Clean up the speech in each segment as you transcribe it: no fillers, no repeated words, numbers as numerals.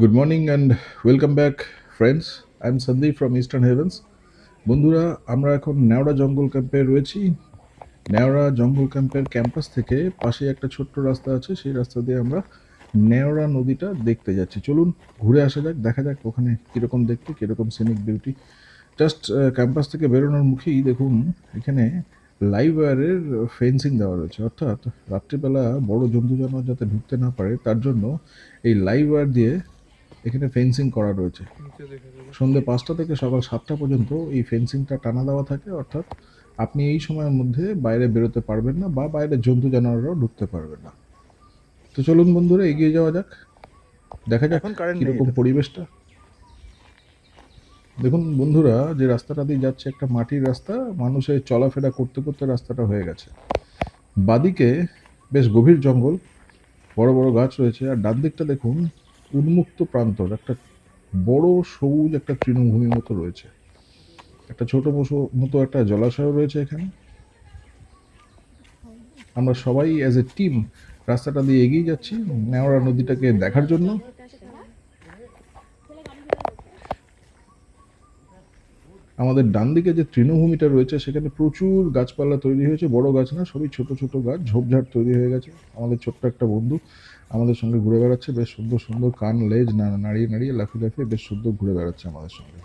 Good morning and welcome back friends. I am Sandeep from Eastern Heavens. বন্ধুরা, আমরা এখন নেওড়া জঙ্গল ক্যাম্পে রয়েছি। নেওড়া জঙ্গল ক্যাম্পের ক্যাম্পাস থেকে পাশে একটা ছোট্ট রাস্তা আছে, সেই রাস্তা দিয়ে আমরা নেওড়া নদীটা দেখতে যাচ্ছি। চলুন ঘুরে আসা যাক, দেখা যাক ওখানে কীরকম দেখতে, কীরকম সিনিক বিউটি। জাস্ট ক্যাম্পাস থেকে বেরোনোর মুখেই দেখুন এখানে লাইভ ওয়্যারের ফেন্সিং দেওয়া রয়েছে, অর্থাৎ রাত্রিবেলা বড় জন্তু জানোয়ার যাতে ঢুকতে না পারে তার জন্য এই লাইভ ওয়্যার দিয়ে এখানে ফেন্সিং করা রয়েছে। সন্ধ্যে 5টা থেকে সকাল 7টা পর্যন্ত এই ফেন্সিংটা টানা দেওয়া থাকে, অর্থাৎ আপনি এই সময়ের মধ্যে বাইরে বেরোতে পারবেন না বা বাইরে জন্তু জানোয়াররাও ঢুকতে পারবে না। তো চলুন বন্ধুরা এগিয়ে যাওয়া যাক, দেখা যাক কীরকম পরিবেশটা। দেখুন বন্ধুরা, যে রাস্তাটা দিয়ে যাচ্ছে একটা মাটির রাস্তা, মানুষের চলাফেরা করতে করতে রাস্তাটা হয়ে গেছে। বাদিকে বেশ গভীর জঙ্গল, বড় বড় গাছ রয়েছে, আর ডান দিকটা দেখুন উন্মুক্ত প্রান্তর, একটা বড় সবুজ একটা তৃণভূমির মতো রয়েছে। একটা ছোট মতো একটা জলাশয় রয়েছে এখানে। আমরা সবাই অ্যাজ এ টিম রাস্তাটা দিয়ে এগিয়ে যাচ্ছি নেওড়া নদীটাকে দেখার জন্য। আমাদের ডান দিকে যে তৃণভূমিটা রয়েছে সেখানে প্রচুর গাছপালা তৈরি হয়েছে, বড় গাছ না, সবই ছোট ছোট গাছ, ঝোপঝাড় তৈরি হয়ে গেছে। আমাদের ছোট্ট একটা বন্ধু আমাদের সঙ্গে ঘুরে বেড়াচ্ছে, বেশ সুন্দর সুন্দর কান লেজ নাড়িয়ে নাড়িয়ে লাফিয়ে লাফিয়ে বেশ সুন্দর ঘুরে বেড়াচ্ছে আমাদের সঙ্গে।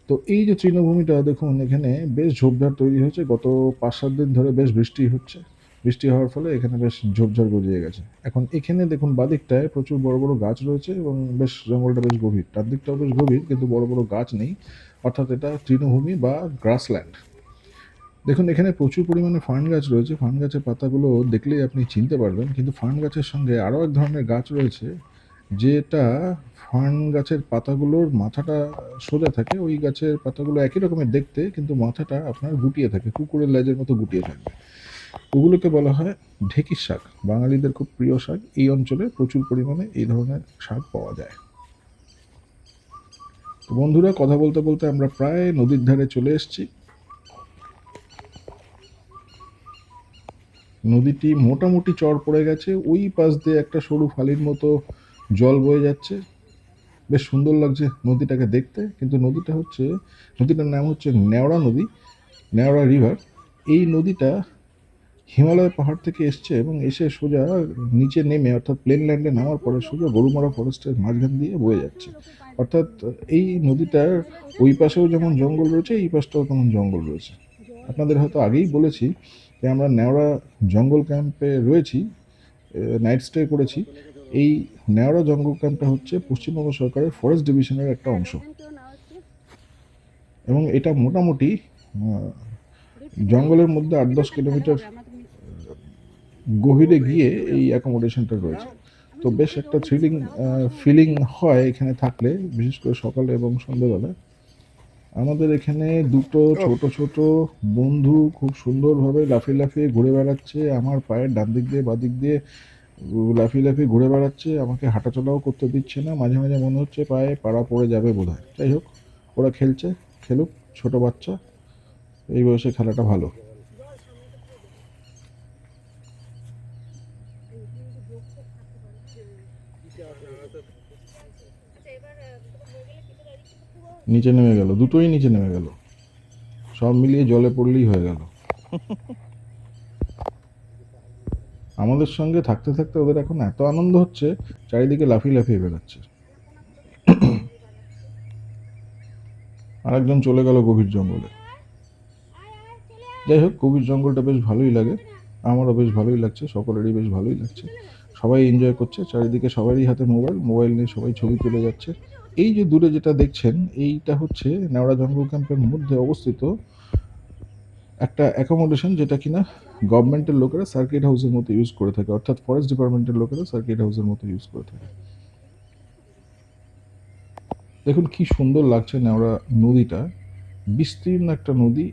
তো এই যে তৃণভূমিটা দেখুন, এখানে বেশ ঝোপঝাড় তৈরি হয়েছে, গত 5-7 দিন ধরে বেশ বৃষ্টি হচ্ছে। বৃষ্টি হওয়ার ফলে এখানে বেশ ঝোপঝাড় গজিয়ে গেছে। এখন এখানে দেখুন বাদিকটায় প্রচুর বড় বড় গাছ রয়েছে এবং বেশ জঙ্গলটা বেশ গভীর, তার দিকটাও বেশ গভীর, কিন্তু বড় বড় গাছ নেই, অর্থাৎ এটা তৃণভূমি বা গ্রাসল্যান্ড। দেখুন এখানে প্রচুর পরিমাণে ফার্ন গাছ রয়েছে, ফার্ন গাছের পাতাগুলো দেখলেই আপনি চিনতে পারবেন, কিন্তু ফার্ন গাছের সঙ্গে আরও এক ধরনের গাছ রয়েছে, যেটা ফার্ন গাছের পাতাগুলোর মাথাটা সোজা থাকে, ওই গাছের পাতাগুলো একই রকমের দেখতে, কিন্তু মাথাটা আপনার গুটিয়ে থাকে, কুকুরের লেজের মতো গুটিয়ে থাকবে। ওগুলোকে বলা হয় ঢেঁকির শাক, বাঙালিদের খুব প্রিয় শাক। এই অঞ্চলে প্রচুর পরিমাণে এই ধরনের শাক পাওয়া যায়। তো বন্ধুরা, কথা বলতে বলতে আমরা প্রায় নদীর ধারে চলে এসেছি। নদীটি মোটামুটি চর পড়ে গেছে, ওই পাশ দিয়ে একটা সরু ফালির মতো জল বয়ে যাচ্ছে, বেশ সুন্দর লাগছে নদীটাকে দেখতে। কিন্তু নদীটার নাম হচ্ছে নেওড়া নদী, নেওড়া রিভার। এই নদীটা হিমালয় পাহাড় থেকে এসছে এবং এসে সোজা নিচে নেমে, অর্থাৎ প্লেন ল্যান্ডে নামার পরে সোজা গরুমারা ফরেস্টের মাঝখান দিয়ে বয়ে যাচ্ছে। অর্থাৎ এই নদীটার ওই পাশেও যেমন জঙ্গল রয়েছে, এই পাশটাও তেমন জঙ্গল রয়েছে। আপনাদের হয়তো আগেই বলেছি যে আমরা নেওড়া জঙ্গল ক্যাম্পে রয়েছি, নাইট স্টে করেছি। এই নেওড়া জঙ্গল ক্যাম্পটা হচ্ছে পশ্চিমবঙ্গ সরকারের ফরেস্ট ডিভিশনের একটা অংশ, এবং এটা মোটামুটি জঙ্গলের মধ্যে 8-10 কিলোমিটার গভীরে গিয়ে এই অ্যাকোমোডেশনটা রয়েছে। তো বেশ একটা থ্রিলিং ফিলিং হয় এখানে থাকলে, বিশেষ করে সকালে এবং সন্ধ্যেবেলায়। আমাদের এখানে দুটো ছোট ছোট বন্ধু খুব সুন্দরভাবে লাফিয়ে লাফিয়ে ঘুরে বেড়াচ্ছে, আমার পায়ের ডান দিক দিয়ে বাঁ দিক দিয়ে লাফিয়ে লাফিয়ে ঘুরে বেড়াচ্ছে, আমাকে হাঁটাচলাও করতে দিচ্ছে না। মাঝে মাঝে মনে হচ্ছে পায়ে পাড়া পড়ে যাবে বোধহয়। যাই হোক, ওরা খেলছে, খেলুক, ছোট বাচ্চা, এই বয়সে খেলাটা ভালো। নিচে নেমে গেল, দুটোই নিচে নেমে গেল, সব মিলিয়ে জলে পড়লেই হয়ে গেল। আমাদের সঙ্গে থাকতে থাকতে ওদের এখন এত আনন্দ হচ্ছে, চারিদিকে লাফিয়ে লাফিয়ে বেড়াচ্ছে। আরেকজন চলে গেল গভীর জঙ্গলে। যাই হোক, গভীর জঙ্গলটা বেশ ভালোই লাগে, আমারও বেশ ভালোই লাগছে, সকলেরই বেশ ভালোই লাগছে, সবাই এনজয় করছে। চারিদিকে সবারই হাতে মোবাইল নিয়ে সবাই ছবি তুলে যাচ্ছে। এই যে দূরে যেটা দেখছেন, এইটা হচ্ছে নেওড়া জঙ্গল ক্যাম্পের মধ্যে অবস্থিত একটা অ্যাকোমোডেশন, যেটা কিনা গভর্নমেন্টের লোকেরা সার্কিট হাউসের মতো ইউজ করে থাকে, অর্থাৎ ফরেস্ট ডিপার্টমেন্টের লোকেরা সার্কিট হাউসের মতো ইউজ করে থাকে। দেখুন কি সুন্দর লাগছে নেওড়া নদীটা, বিস্তীর্ণ একটা নদী।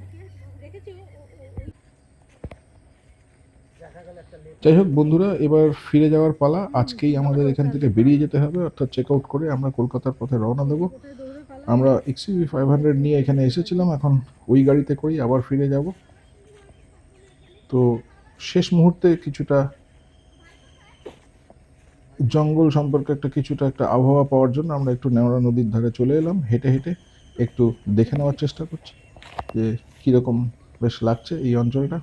যাই হোক বন্ধুরা, এবার ফিরে যাওয়ার পালা। আজকেই আমাদের এখান থেকে বেরিয়ে যেতে হবে, অর্থাৎ চেক আউট করে আমরা কলকাতার পথে রওনা দেবো। আমরা XUV 500 নিয়ে এখানে এসেছিলাম, এখন ওই গাড়িতে করেই আবার ফিরে যাব। তো শেষ মুহূর্তে কিছুটা জঙ্গল সম্পর্কে কিছুটা একটা আবহাওয়া পাওয়ার জন্য আমরা একটু নেওড়া নদীর ধারে চলে এলাম, হেঁটে হেঁটে একটু দেখে নেওয়ার চেষ্টা করছি যে কীরকম বেশ লাগছে এই অঞ্চলটা।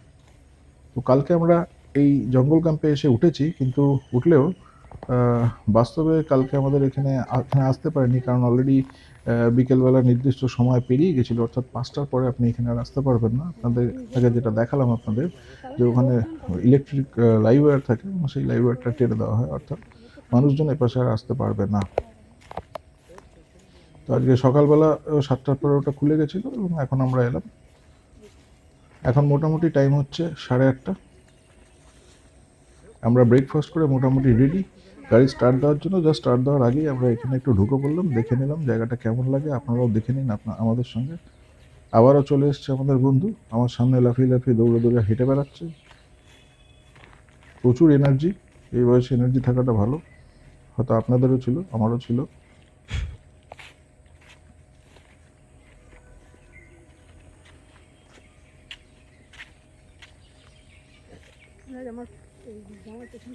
তো কালকে আমরা এই জঙ্গল ক্যাম্পে এসে উঠেছি, কিন্তু উঠলেও বাস্তবে কালকে আমাদের এখানে আসতে পারেনি, কারণ অলরেডি বিকেলবেলা নির্দিষ্ট সময় পেরিয়ে গেছিলো, অর্থাৎ 5টার পরে আপনি এখানে আর আসতে পারবেন না। আপনাদের আগে যেটা দেখালাম আপনাদের, যে ওখানে ইলেকট্রিক লাইভ ওয়্যার থাকে এবং সেই লাইভ ওয়্যারটা টেনে দেওয়া হয়, অর্থাৎ মানুষজন এপাশে আর আসতে পারবে না। তো আজকে সকালবেলা 7টার পরে ওটা খুলে গেছিলো এবং এখন আমরা এলাম। এখন মোটামুটি টাইম হচ্ছে 8:30। আমরা ব্রেকফাস্ট করে মোটামুটি রেডি গাড়ি স্টার্ট দেওয়ার জন্য। জাস্ট স্টার্ট দেওয়ার আগেই আমরা এখানে একটু ঢুকে পড়লাম, দেখে নিলাম জায়গাটা কেমন লাগে। আপনারাও দেখে নিন আমাদের সঙ্গে। আবারও চলে এসছে আমাদের বন্ধু, আমার সামনে লাফিয়ে লাফিয়ে দৌড়ে দৌড়ে হেঁটে বেড়াচ্ছে। প্রচুর এনার্জি, এই বয়সে এনার্জি থাকাটা ভালো, হয়তো আপনাদেরও ছিল, আমারও ছিল।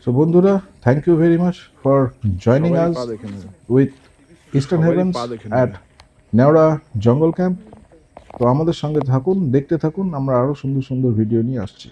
So বন্ধুরা, thank you very much for joining us with Eastern Heavens at Neora জঙ্গল ক্যাম্প। তো আমাদের সঙ্গে থাকুন, দেখতে থাকুন, আমরা আরও সুন্দর সুন্দর ভিডিও নিয়ে আসছি।